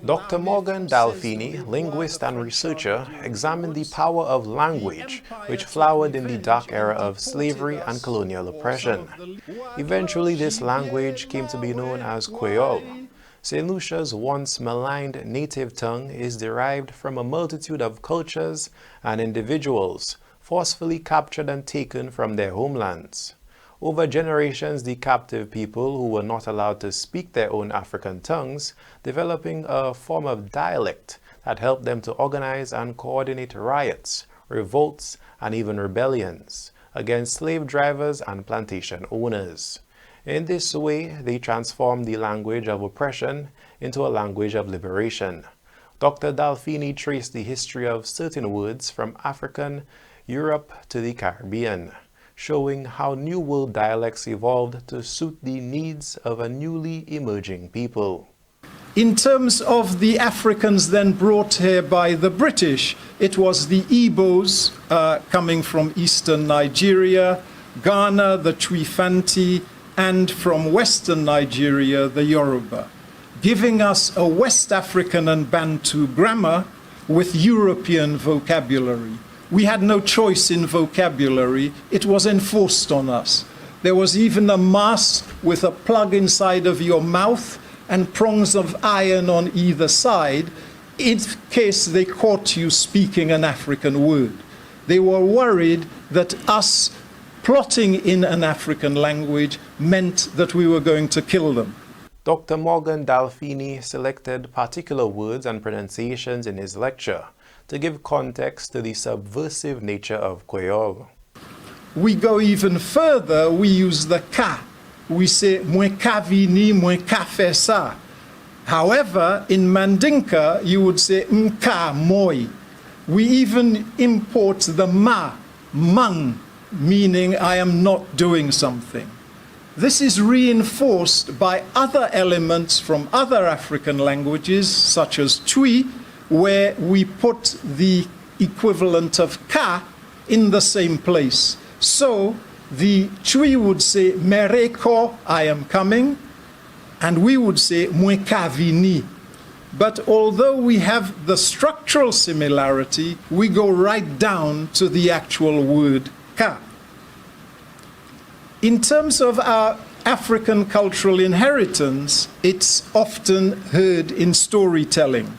Dr. Morgan Dalphini, linguist and researcher, examined the power of language, which flowered in the dark era of slavery and colonial oppression. Eventually, this language came to be known as Kweyol. St. Lucia's once maligned native tongue is derived from a multitude of cultures and individuals forcefully captured and taken from their homelands. Over generations, the captive people who were not allowed to speak their own African tongues, developing a form of dialect that helped them to organize and coordinate riots, revolts, and even rebellions against slave drivers and plantation owners. In this way, they transformed the language of oppression into a language of liberation. Dr. Dalphini traced the history of certain words from African, Europe to the Caribbean, showing how New World dialects evolved to suit the needs of a newly emerging people. In terms of the Africans then brought here by the British, it was the Igbos coming from eastern Nigeria, Ghana, the Twifanti, and from western Nigeria, the Yoruba, giving us a West African and Bantu grammar with European vocabulary. We had no choice in vocabulary. It was enforced on us. There was even a mask with a plug inside of your mouth and prongs of iron on either side in case they caught you speaking an African word. They were worried that us plotting in an African language meant that we were going to kill them. Dr. Morgan Dalphini selected particular words and pronunciations in his lecture to give context to the subversive nature of Kweyol. We go even further, we use the ka. We say, mwen ka vini, mwen ka fe sa. However, in Mandinka, you would say, mka moi. We even import the ma, mang, meaning I am not doing something. This is reinforced by other elements from other African languages, such as Twi, where we put the equivalent of ka in the same place. So the Twi would say, mereko, I am coming, and we would say, mwen ka vini. But although we have the structural similarity, we go right down to the actual word ka. In terms of our African cultural inheritance, it's often heard in storytelling.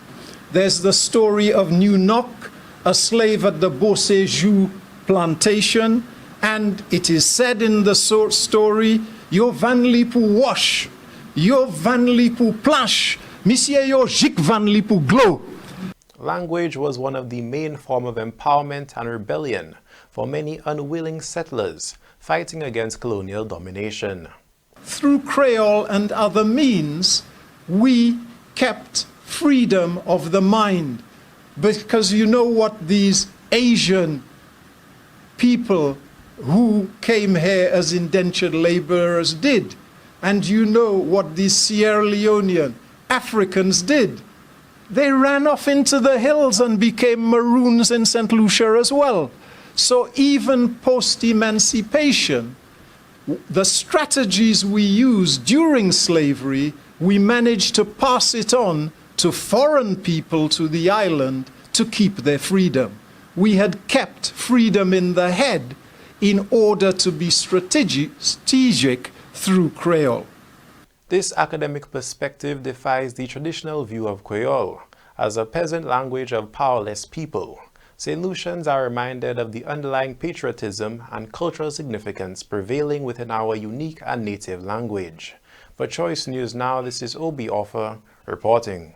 There's the story of New Nok, a slave at the Beauséjour plantation, and it is said in the story, yo van li pou wash, yo van li pou planche, monsieur yo jik van li pou glow. Language was one of the main forms of empowerment and rebellion for many unwilling settlers fighting against colonial domination. Through Creole and other means, we kept freedom of the mind, because you know what these Asian people who came here as indentured laborers did, and you know what these Sierra Leonean Africans did. They ran off into the hills and became Maroons in St. Lucia as well. So even post-emancipation, the strategies we used during slavery, we managed to pass it on to foreign people to the island to keep their freedom. We had kept freedom in the head in order to be strategic through Creole. This academic perspective defies the traditional view of Kweyol as a peasant language of powerless people. St. Lucians are reminded of the underlying patriotism and cultural significance prevailing within our unique and native language. For Choice News Now, this is Obi Offor reporting.